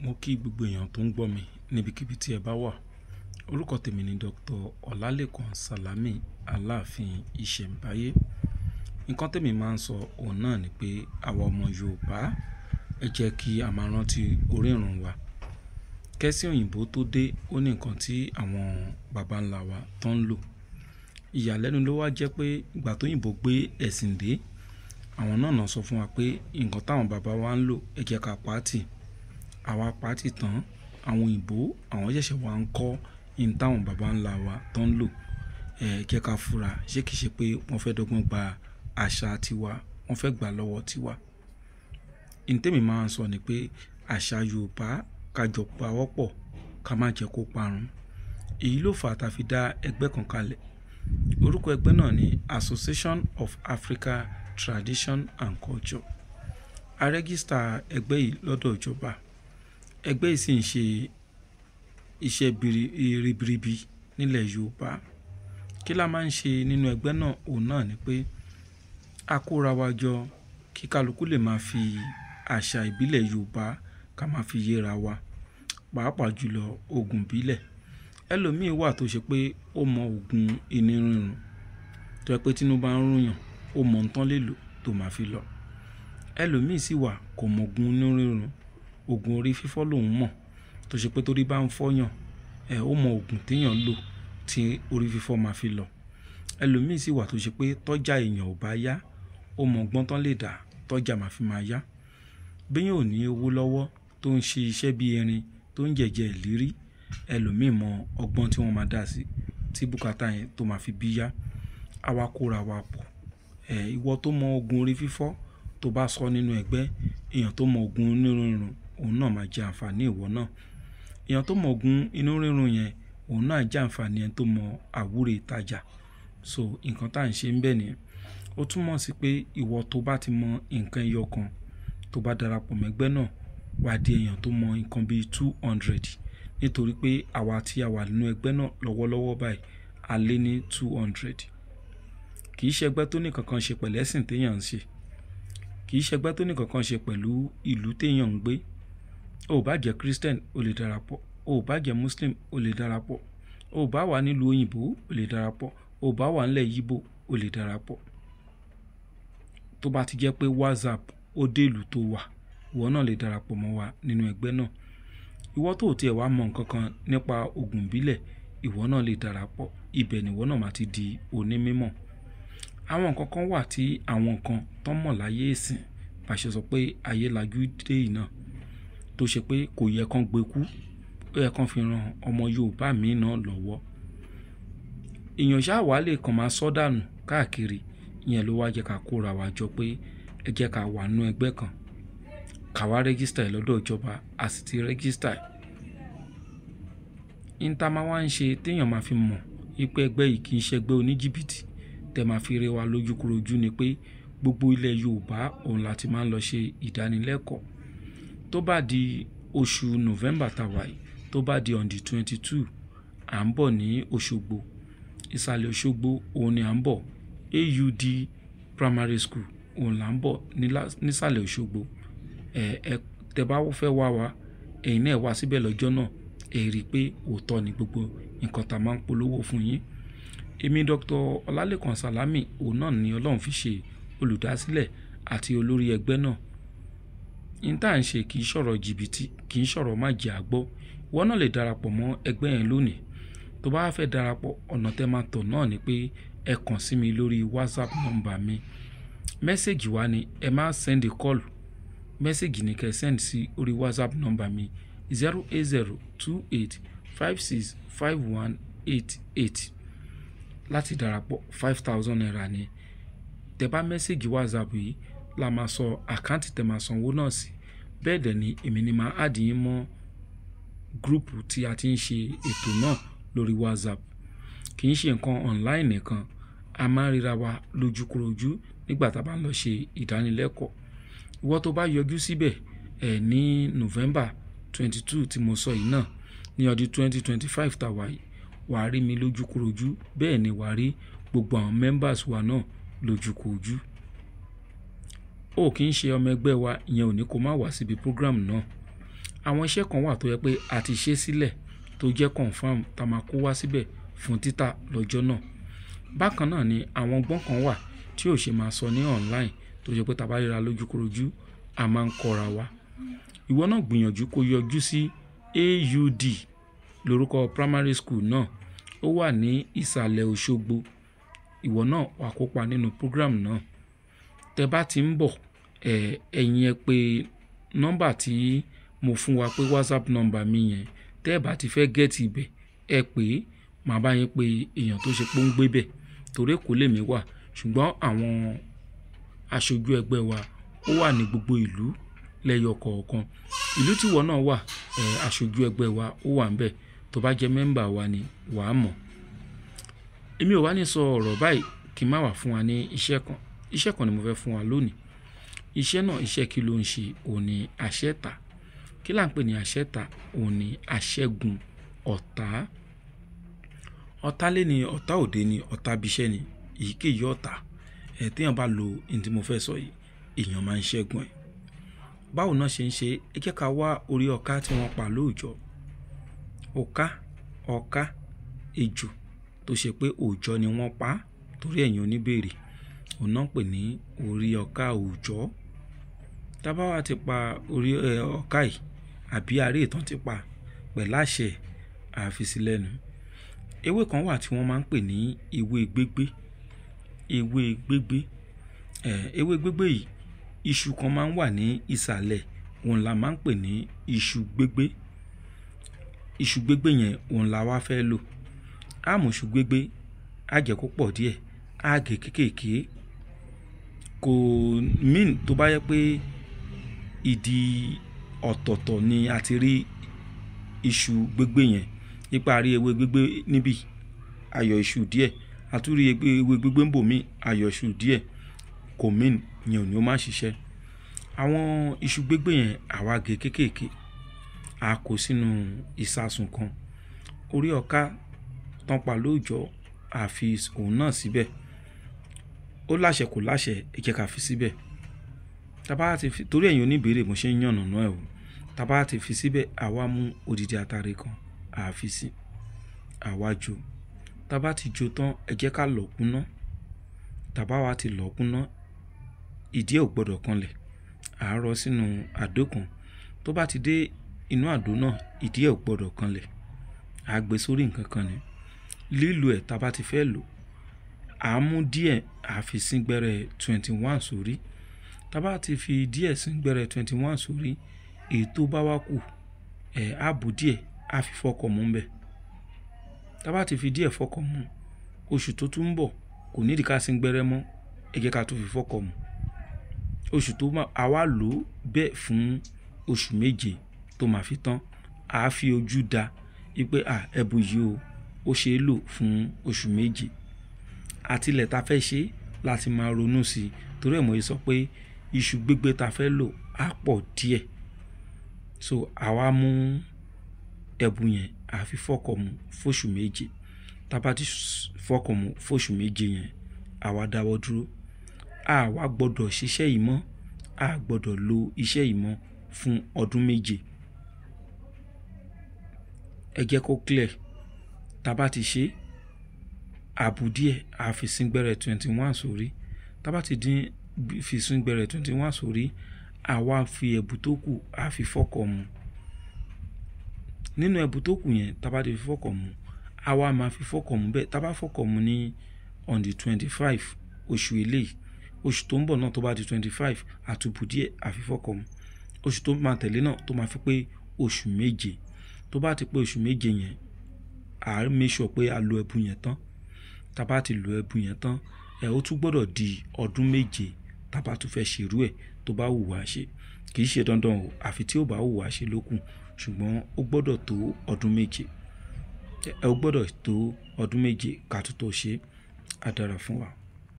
Mo kí gbogbo èèyàn tó ń gbọ́ mi níbikíbi tí ẹ bá wà. Orúkọ tèmi ni Dr. Ọlálékan Sàlámì Aláàfin Ìṣẹ̀ǹbáyé. Nǹkan tèmi máa ń sọ òun náà ni pé àwa ọmọ Yorùbá ẹ jẹ́ kí a máa rántí orírun wa. Kẹ́sì òyìnbó tó dé ó ní nǹkan tí àwọn baba ńlá wa tó ń lò. Ìyàlẹ́nu ló wá jẹ́ pé ìgbà tó òyìnbó gbé ẹ̀sìn dé, àwọn náà sọ fún wa pé nǹkan táwọn baba wa ń lò ẹ jẹ́ ká pàtì. Àwa pàtì tán, àwọn òyìnbó àwọn ṣẹ̀ṣẹ̀ wá ń kọ́ in táwọn baba ńlá wa tó ń lò. Jẹ́ ká fura, ṣé kìí ṣe pé wọ́n fẹ́ dọ́gbọ́n gba àṣà tiwa, wọ́n fẹ́ gbà lọ́wọ́ tiwa. Tèmi máa ń sọ ni pé àṣà Yorùbá ká jọ pawọ́pọ̀ ká má jẹ́ kó parun. Èyí ló fà á tá fi dá ẹgbẹ́ kan kalẹ̀. Orúkọ ẹgbẹ́ náà ni Association of Africa Tradition and Culture. A rẹ́gísítà ẹgbẹ́ yìí lọ́dọ̀ ìjọba. Ẹgbẹ́ yìí sì ń ṣe iṣẹ́ ribiribi nílẹ̀ Yorùbá. Kí la máa ń ṣe nínú ẹgbẹ́ náà? Òun náà ni pé a kóra wa jọ kí kálukú lè máa fi àṣà ìbílẹ̀ Yorùbá ká máa fi yéra wa, pàápàá jùlọ ògùn ìbílẹ̀. Ẹlòmíì wà tó ṣe pé ó mọ ògùn inú rírun, tó yẹ pé tínú bá ń rùnyàn ó mọ nǹkan lè lò tó máa fi lọ. Ẹlòmíì sì wà kò mọ ògùn inú rírun, ògùn orí fífọ́ lòun mọ̀, tó ṣe pé torí bá ń fọ́yàn ó mọ ògùn téèyàn lò tí orí fífọ́ máa fi lọ. Ẹlòmíì sì wà tó ṣe pé tọ́jà èèyàn ò bá yá, ó mọ ọgbọ́n tán lè dà tọ́jà máa fi máa yá. Béèyàn ò ní owó lọ́wọ́ tó ń ṣe iṣẹ́ bí erin tó ń jẹ̀jẹ̀ ìlérí, ẹlòmíì mọ ọgbọ́n tí wọ́n máa dà sí tí bùkátà yẹn tó máa fi bí yá. Àwa kóra wa pọ̀. Ìwọ tó mọ ògùn orí fífọ́ tó bá sọ nínú ẹgbẹ́, èèyàn tó mọ ògùn inú rírun òun náà máa jẹ àǹfààní ìwọ náà. Èèyàn tó mọ ògùn inú rírun yẹn òun náà jẹ àǹfààní ẹni tó mọ àwúre ìtajà. So nǹkan tá à ń ṣe ń bẹ̀ nìyẹn. Ó túmọ̀ sí pé ìwọ tó bá ti mọ nǹkan ẹyọ kan tó bá darapọ̀ mẹ́gbẹ́ náà, wá di èèyàn tó mọ nǹkan bíi 200. Nítorí pé àwa tí a wà nínú ẹgbẹ́ náà lọ́wọ́lọ́wọ́ báyìí a lé ní 200. Kì í ṣe ẹgbẹ́ tó ní kankan ṣe pẹ̀lú ẹ̀sìn téèyàn ń ṣe. Kì í ṣe ẹgbẹ́ tó ní kankan ṣe pẹ̀lú ìlú téèyàn ń gbé. O bá jẹ́ Christian o lè darapọ̀, o bá jẹ́ Muslim o lè darapọ̀, o bá wà nílùú òyìnbó o lè darapọ̀, o bá wà nílẹ̀ Yíbò o lè darapọ̀. Tó bá ti jẹ́ pé WhatsApp ó dé ìlú tó wà, ìwọ náà lè darapọ̀ mọ́ wa nínú ẹgbẹ́ náà. Ìwọ tó tiẹ̀ wá mọ nǹkan kan nípa ògùn ìbílẹ̀, ìwọ náà lè darapọ̀. Ibẹ̀ ni ìwọ náà máa ti di onímímọ̀. Àwọn nǹkan kan wà tí àwọn kan tán mọ̀ láyé ìsìn, bá ṣe sọ pé ayé lajú dé yìí náà, tó ṣe pé kò yẹ kán gbé kú, ó yẹ kán fi ran ọmọ Yorùbá míì náà lọ́wọ́. Èèyàn ṣáà wá lè kàn máa sọ dànù káàkiri. Ìyẹn ló wá jẹ́ ká kóra wa jọ pé ẹ jẹ́ ká wà nínú ẹgbẹ́ kan, ká wá rẹ́gísítà ẹ̀ lọ́dọ̀ ìjọba, a sì ti rẹ́gísítà ẹ̀. Tá máa wá ń ṣe téèyàn máa fi mọ̀ wípé ẹgbẹ́ yìí kì í ṣe ẹgbẹ́ oníjìbìtì tẹ́ máa fi rí wa lójúkorojú ni pé gbogbo ilẹ̀ Yorùbá òun láti máa ń lọ ṣe ìdánilẹ́kọ̀ọ́. Tó bá di oṣù November tàwa yìí, tó bá di on the 22, à ń bọ̀ ní Òṣogbo. Ìsàlẹ̀ Òṣogbo òun ni à ń bọ̀. AUD Primary School òun là ń bọ̀ nísàlẹ̀ Òṣogbo. Tẹ́ bá fẹ́ wá wa, ẹ̀yin náà wá síbẹ̀ lọ́jọ́ náà, ẹ rí i pé òótọ́ ni gbogbo nǹkan tá a máa ń polówó fún yín. Èmi Dr. Ọlálékan Sàlámì òun náà ni Ọlọ́run fi ṣe olùdásílẹ̀ àti olórí ẹgbẹ́ náà. Tá à ń ṣe kì í ṣọ̀rọ̀ jìbìtì, kì í ṣọ̀rọ̀ má jẹ́ àgbọ́. Ìwọ náà lè darapọ̀ mọ́ ẹgbẹ́ yẹn lónìí. Tó bá fẹ́ darapọ̀, ọ̀nà tẹ́ máa tọ̀ náà ni pé ẹ kàn sí mi lórí WhatsApp nọ́mbà mi. Mẹ́sẹ̀gì wa ni ẹ má send call. Mẹ́sẹ̀gì ni kẹ́ send sí orí WhatsApp nọ́mbà mi 08028565188. Láti darapọ̀ 5,000 naira ni. Tẹ́ bá mẹ́sẹ̀gì WhatsApp yìí la máa sọ àkáǹtì tẹ́ máa sanwó náà sí. Bẹ́ẹ̀ dẹ̀ ni èmi ni máa add yín mọ́ gúrùpù tí a ti ń ṣe ètò náà lórí WhatsApp. Kì í ṣe nǹkan online nìkan, a máa ń ríra wa lójúkorojú nígbà tá a bá ń lọ ṣe ìdánilẹ́kọ̀ọ́. Ìwọ tó bá yọjú síbẹ̀ ní November 22 tí mo sọ yìí náà, ní ọdún 2025 tàwa yìí, wàá rí mi lójúkorojú, bẹ́ẹ̀ ni wàá rí gbogbo àwọn members wa náà lójúkorojú. Ó kì í ṣe ọmọ ẹgbẹ́ wa, ìyẹn ò ní kó má wá síbi program náà. Àwọn iṣẹ́ kan wà tó yẹ pé a ti ṣe sílẹ̀ tó jẹ́ confirm tá máa kó wá síbẹ̀ fún títà lọ́jọ́ náà. Bákan náà ni àwọn ọgbọ́n kan wà tí ò ṣe máa sọ ní online tó jẹ́ pé tá bá ríra lójúkorojú a máa ń kọ́ra wa. Ìwọ náà gbìyànjú kó yọjú sí AUD lórúkọ primary school náà, ó wà ní ìsàlẹ̀ Òṣogbo. Ìwọ náà wà kópa nínú program náà. Tẹ bá ti ń bọ̀ ẹ̀yin ẹ pé nọ́mbà tí mo fún wa pé WhatsApp nọ́mbà mi yẹn, tẹ́ ẹ bá ti fẹ́ gẹ́ẹ̀tì ibẹ̀ ẹ pé màá bá yín pé èèyàn tó ṣe pé ó ń gbé bẹ̀ torí Èkó lèmi wà, ṣùgbọ́n àwọn aṣojú ẹgbẹ́ wa ó wà ní gbogbo ìlú lẹ́yọ kọ̀ọ̀kan. Ìlú tí ìwọ náà wà aṣojú ẹgbẹ́ wa ó wà ń bẹ̀, tó bá jẹ́ mẹ́mbà wa ni wà á mọ̀. Èmi ò wá ní sọ ọ̀rọ̀ báyìí kí n má wà fún wa ní iṣẹ́ kan ni mo fẹ́ fún wa lónìí. Iṣẹ́ náà iṣẹ́ kí ló ń ṣe? Òun ni àṣẹ́ta. Kí là ń pè ní àṣẹ́ta? Òun ni àṣẹ́gun ọ̀tá. Ọ̀tá lé ní, ọ̀tá òde ni, ọ̀tá ibiṣẹ́ ni, èyíkéyìí ọ̀tá téèyàn bá lo ohun tí mo fẹ́ sọ yìí èèyàn máa ń ṣẹ́gun ẹ̀. Báwo náà ṣe ń ṣe? Ẹ jẹ́ ká wá orí ọ̀ká tí wọ́n pa lóòjọ́. Ọ̀ká ejò tó ṣe pé òòjọ́ ni wọ́n pa torí ẹ̀yin oníbèrè, òun náà pè ní orí ọ̀ká òòjọ́. Tá bá wá ti pa orí ọ̀ká yìí àbí aré ìtàn ti pa pẹ̀lú àṣẹ àfisílẹ́nu. Ewé kan wà tí wọ́n máa ń pè ní ewé gbégbé. Ewé gbégbé yìí, iṣu kan máa ń wà ní ìsàlẹ̀, òun la máa ń pè ní iṣu gbégbé. Iṣu gbégbé yẹn òun la wá fẹ́ lò. Á mú iṣu gbégbé, á jẹ́ kó pọ̀ díẹ̀, á gé kéékèèké. Kò mean tó bá yẹ pé ìdí ọ̀tọ̀ọ̀tọ̀ ni a ti rí iṣu gbégbé yẹn. Nípa rí ewé gbégbé níbí, ayọ̀ iṣu díẹ̀, a tún rí ewé gbégbé ń bò mí, ayọ̀ iṣu díẹ̀. Kò mean yẹn ò ní ó má ṣiṣẹ́. Àwọn iṣu gbégbé yẹn àwa gé kéékèèké, a kó sínú ìsasùn kan. Orí ọ̀ká tán pa lóòjọ́ a fi òun náà síbẹ̀. Ó láṣẹ kò láṣẹ, ẹ jẹ́ ká fi síbẹ̀. Tá bá ti fi, torí ẹ̀yin oníbèrè mo ṣe ń yànnàná ẹ̀ o. Tá bá ti fi síbẹ̀, àwa mú odidi atare kan a fi sí, àwa jó. Tá bá ti jó tán ẹ jẹ́ ká lọ̀ kúnná. Tá bá wá ti lọ̀ kúnná, ìdí ẹ̀ ò gbọdọ̀ kanlẹ̀. À á rọ sínú àdó kan. Tó bá ti dé inú àdó náà, ìdí ẹ̀ ò gbọdọ̀ kanlẹ̀. À á gbé sórí nǹkan kan ni. Lílo ẹ̀ tá bá ti fẹ́ lò, à á mú díẹ̀ à fi síngbẹ́rẹ́ 21 sórí. Tá bá ti fi díẹ̀ síngbẹ́rẹ́ 21 sórí, èyí tó bá wá kù á bù díẹ̀ á fi fọ́kọ̀ mú bẹ̀. Tá bá ti fi díẹ̀ fọ́kọ̀ mú, oṣù tó tún ń bọ̀ kò nídìí ká síngbẹ́rẹ́ mọ́, ẹ jẹ́ ká tún fi fọ́kọ̀ mú. Oṣù tó máa, a wá lò bẹ́ẹ̀ fún oṣù méje tó máa fi tán. À á fi ojú da wípé ẹbu yìí o, ó ṣe é lò fún oṣù méje. Àtilẹ̀ tá fẹ́ ṣe láti máa ronú sí i torí ẹ̀ mo yẹ sọ pé iṣu gbégbé tá fẹ́ lò á pọ̀ díẹ̀. So àwa mú ẹbu yẹn à fi fọ́kọ̀ mú fóṣù méje. Tá bá ti fọ́kọ̀ mú fóṣù méje yẹn, àwa dáwọ́ dúró. Àwa gbọ́dọ̀ ṣiṣẹ́ yìí mọ́, a gbọ́dọ̀ lo iṣẹ́ yìí mọ́ fún ọdún méje. Ẹ jẹ́ kó clear. Tá bá ti ṣe, àbù díẹ̀ a fi síngbẹ́rẹ́ 21 sórí. Tá bá ti fi síngbẹ́rẹ́ 21 sórí, àwa fi ẹ̀bù tó kù a fi fọ́kọ̀ mú. Nínú ẹ̀bù tó kù yẹn tá bá ti fi fọ́kọ̀ mú, àwa máa fi fọ́kọ̀ mú bẹ́ẹ̀. Tá bá fọ́kọ̀ mú ní on the 25 oṣù eléyìí, oṣù tó ń bọ̀ náà tó bá di 25 àtúbù díẹ̀ a fi fọ́kọ̀ mú. Oṣù tó máa tẹ̀lé náà tó máa fi pé oṣù méje. Tó bá ti pé oṣù méje yẹn, à á make sure pé a lo ẹ̀bù yẹn tán. Tá bá ti lo ẹ̀bù yẹn tán, ó tún gbọ́dọ̀ di ọdún méje tá bá tún fẹ́ ṣerú ẹ̀ tó bá wù wá ṣe. Kì í ṣe dandan o, àfi tí ó bá wù wá ṣe lókun, ṣùgbọ́n ó gbọ́dọ̀ tó ọdún méje. Ó gbọ́dọ̀ tó ọdún méje ká tó ṣe, á dára fún wa.